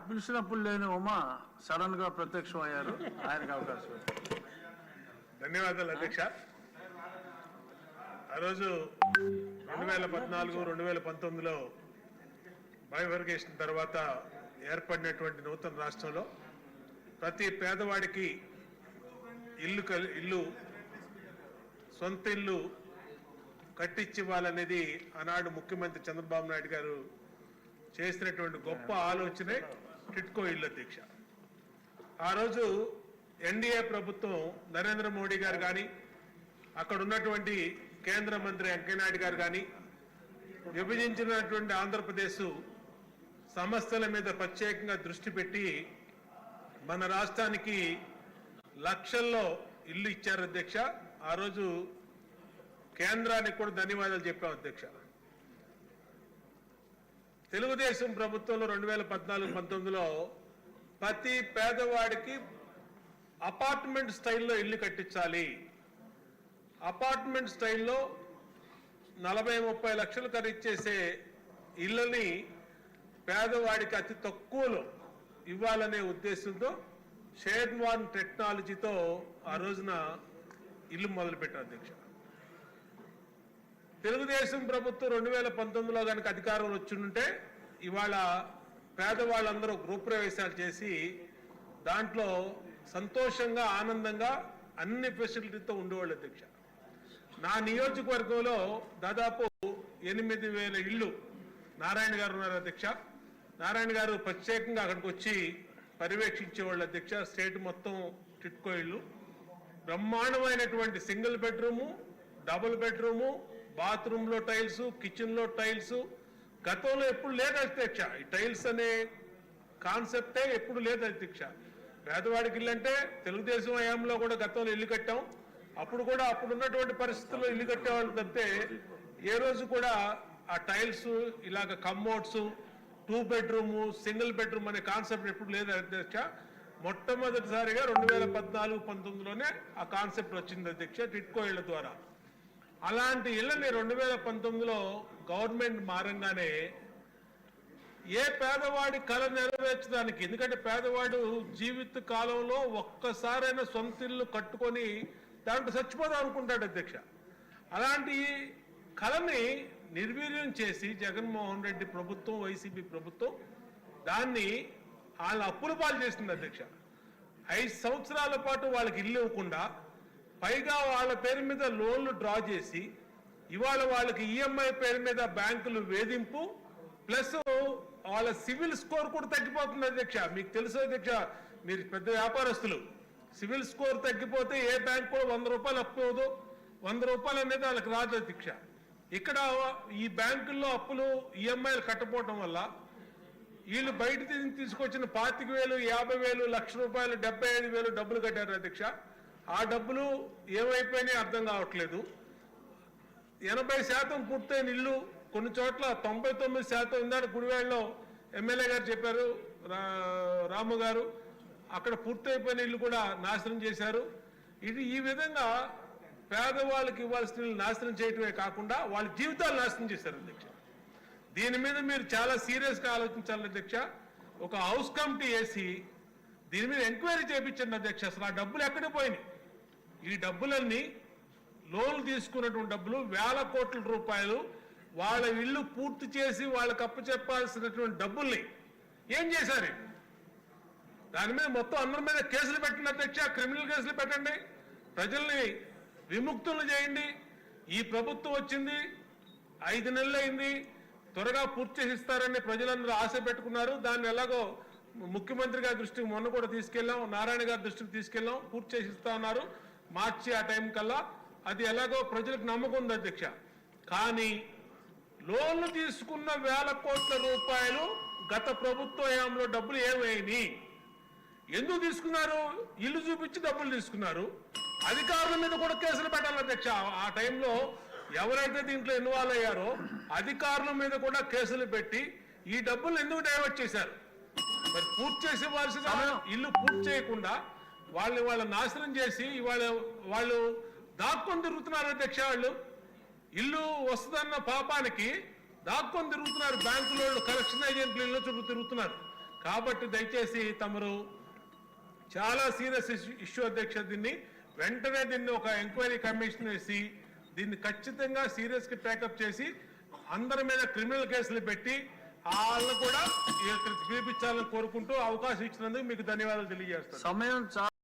పిలిచినప్పుడు లేని ఉమా సడన్ గా ప్రత్యక్షం అయ్యారు. ఆయనకు అవకాశం. ధన్యవాదాలు అధ్యక్ష. ఆ రోజు 2014-2019లో బైఫర్కేషన్ తర్వాత ఏర్పడినటువంటి నూతన రాష్ట్రంలో ప్రతి పేదవాడికి ఇల్లు సొంత ఇల్లు కట్టించివ్వాలనేది ఆనాడు ముఖ్యమంత్రి చంద్రబాబు నాయుడు గారు చేసినటువంటి గొప్ప ఆలోచనే టిట్కో ఇల్లు అధ్యక్ష. ఆ రోజు ఎన్డీఏ ప్రభుత్వం నరేంద్ర మోడీ గారు కానీ అక్కడ ఉన్నటువంటి కేంద్ర మంత్రి వెంకయ్యనాయుడు గారు కానీ విభజించినటువంటి ఆంధ్రప్రదేశ్ సమస్యల మీద ప్రత్యేకంగా దృష్టి పెట్టి మన రాష్ట్రానికి లక్షల్లో ఇల్లు ఇచ్చారు అధ్యక్ష. ఆ రోజు కేంద్రానికి కూడా ధన్యవాదాలు చెప్పాం అధ్యక్ష. తెలుగుదేశం ప్రభుత్వంలో 2014-19లో ప్రతి పేదవాడికి అపార్ట్మెంట్ స్టైల్లో ఇల్లు కట్టించాలి. అపార్ట్మెంట్ స్టైల్లో 40-30 లక్షలు ఖరీచేసే ఇళ్ళని పేదవాడికి అతి తక్కువలో ఇవ్వాలనే ఉద్దేశంతో షేర్ వాన్ టెక్నాలజీతో ఆ రోజున ఇల్లు మొదలుపెట్టారు అధ్యక్ష. తెలుగుదేశం ప్రభుత్వం 2019లో కనుక అధికారంలో వచ్చింటే ఇవాళ పేదవాళ్ళందరూ గృహప్రవేశాలు చేసి దాంట్లో సంతోషంగా ఆనందంగా అన్ని ఫెసిలిటీతో ఉండేవాళ్ళు అధ్యక్ష. నా నియోజకవర్గంలో దాదాపు 8,000 ఇళ్ళు నారాయణ గారు ఉన్నారు అధ్యక్ష. నారాయణ గారు ప్రత్యేకంగా అక్కడికి వచ్చి పర్యవేక్షించేవాళ్ళు అధ్యక్ష. స్టేట్ మొత్తం టిట్కో ఇళ్ళు బ్రహ్మాండమైనటువంటి సింగిల్ బెడ్రూము, డబుల్ బెడ్రూము, బాత్రూంలో టైల్స్, కిచెన్లో టైల్స్ గతంలో ఎప్పుడు లేదు అధ్యక్ష. ఈ టైల్స్ అనే కాన్సెప్టే ఎప్పుడు లేదు అధ్యక్ష. పేదవాడికి ఇల్లు అంటే తెలుగుదేశం హయాంలో కూడా గతంలో ఇల్లు కట్టాం. అప్పుడు కూడా అప్పుడున్నటువంటి పరిస్థితుల్లో ఇల్లు కట్టేవాళ్ళు తప్పితే ఏ రోజు కూడా ఆ టైల్స్ ఇలాగ కమ్మోడ్స్, 2 బెడ్రూము, సింగిల్ బెడ్రూమ్ అనే కాన్సెప్ట్ ఎప్పుడు లేదు అధ్యక్ష. మొట్టమొదటిసారిగా 2014-19లోనే ఆ కాన్సెప్ట్ వచ్చింది అధ్యక్ష టిట్కో ఇళ్ల ద్వారా. అలాంటి ఇళ్ళని 2019లో గవర్నమెంట్ మారంగానే ఏ పేదవాడి కళ నెరవేర్చడానికి, ఎందుకంటే పేదవాడు జీవిత కాలంలో ఒక్కసారైనా సొంత ఇల్లు కట్టుకొని దాంట్లో చచ్చిపోదాం అనుకుంటాడు అధ్యక్ష. అలాంటి కళని నిర్వీర్యం చేసి జగన్మోహన్ రెడ్డి ప్రభుత్వం, వైసీపీ ప్రభుత్వం దాన్ని వాళ్ళ అప్పుల పాలు చేసింది అధ్యక్ష. 5 సంవత్సరాల పాటు వాళ్ళకి ఇల్లు ఇవ్వకుండా పైగా వాళ్ళ పేరు మీద లోన్లు డ్రా చేసి ఇవాళ వాళ్ళకి ఈఎంఐ పేరు మీద బ్యాంకులు వేధింపు, ప్లస్ వాళ్ళ సివిల్ స్కోర్ కూడా తగ్గిపోతుంది అధ్యక్ష. మీకు తెలుసు అధ్యక్ష, మీరు పెద్ద వ్యాపారస్తులు, సివిల్ స్కోర్ తగ్గిపోతే ఏ బ్యాంక్ కూడా 100 రూపాయలు అప్పు ఇవ్వదు. 100 రూపాయలు అనేది వాళ్ళకి రాదు అధ్యక్ష. ఇక్కడ ఈ బ్యాంకుల్లో అప్పులు ఈఎంఐలు కట్టపోవటం వల్ల వీళ్ళు బయట తీసుకొచ్చిన 25,000, 50,000, ₹1,00,000, 75,000 డబ్బులు కట్టారు అధ్యక్ష. ఆ డబ్బులు ఏమైపోయినాయి అర్థం కావట్లేదు. 80% పూర్తయిన ఇల్లు కొన్ని చోట్ల 99% ఉందని గుడివాడలో ఎమ్మెల్యే గారు చెప్పారు, రాము గారు. అక్కడ పూర్తయిపోయిన ఇల్లు కూడా నాశనం చేశారు. ఈ విధంగా పేదవాళ్ళకి ఇవ్వాల్సిన ఇల్లు నాశనం చేయటమే కాకుండా వాళ్ళ జీవితాలు నాశనం చేశారు అధ్యక్ష. దీని మీద మీరు చాలా సీరియస్గా ఆలోచించాలి అధ్యక్ష. ఒక హౌస్ కమిటీ వేసి దీని మీద ఎంక్వైరీ చేయించండి అధ్యక్ష. అసలు ఆ డబ్బులు ఎక్కడ పోయినాయి? ఈ డబ్బులన్నీ లోన్లు తీసుకున్నటువంటి డబ్బులు, వేల కోట్ల రూపాయలు వాళ్ళ ఇల్లు పూర్తి చేసి వాళ్ళకి అప్పచెప్పాల్సినటువంటి డబ్బుల్ని ఏం చేశారు? దాని మీద మొత్తం అందరి మీద కేసులు పెట్టండి అధ్యక్ష. క్రిమినల్ కేసులు పెట్టండి, ప్రజల్ని విముక్తులు చేయండి. ఈ ప్రభుత్వం వచ్చింది 5 నెలలు అయింది, త్వరగా పూర్తి చేసిస్తారని ప్రజలందరూ ఆశ పెట్టుకున్నారు. దాన్ని ఎలాగో ముఖ్యమంత్రి గారి దృష్టికి మొన్న కూడా తీసుకెళ్ళాం, నారాయణ గారి దృష్టికి తీసుకెళ్ళాం, పూర్తి చేసిస్తా ఉన్నారు మార్చి ఆ టైం కల్లా. అది ఎలాగో ప్రజలకు నమ్మకం ఉంది అధ్యక్ష. కానీ లోన్లు తీసుకున్న వేల కోట్ల రూపాయలు గత ప్రభుత్వ హయాంలో డబ్బులు ఏమైనాయి? ఎందుకు తీసుకున్నారు? ఇల్లు చూపించి డబ్బులు తీసుకున్నారు. అధికారుల మీద కూడా కేసులు పెట్టాలి అధ్యక్ష. ఆ టైంలో ఎవరైతే దీంట్లో ఇన్వాల్వ్ అయ్యారో అధికారుల మీద కూడా కేసులు పెట్టి ఈ డబ్బులు ఎందుకు డైవర్ట్ చేశారు? మరి పూర్తి చేసేవాల్సిన ఇల్లు పూర్తి చేయకుండా వాళ్ళ నాశనం చేసి వాళ్ళు దాక్కొని తిరుగుతున్నారు అధ్యక్ష. వాళ్ళు ఇల్లు వస్తుందన్న పాపానికి దాక్కొని తిరుగుతున్నారు. బ్యాంకులో కలెక్షన్ ఏజెంట్లు ఇల్లు చుట్టూ తిరుగుతున్నారు. కాబట్టి దయచేసి తమరు చాలా సీరియస్ ఇష్యూ అధ్యక్ష, దీన్ని వెంటనే ఒక ఎంక్వైరీ కమిషన్ వేసి దీన్ని ఖచ్చితంగా సీరియస్ గా టేకప్ చేసి అందరి మీద క్రిమినల్ కేసులు పెట్టి వాళ్ళను కూడా పిలిపించాలని కోరుకుంటూ అవకాశం ఇచ్చినందుకు మీకు ధన్యవాదాలు తెలియజేస్తాను. సమయం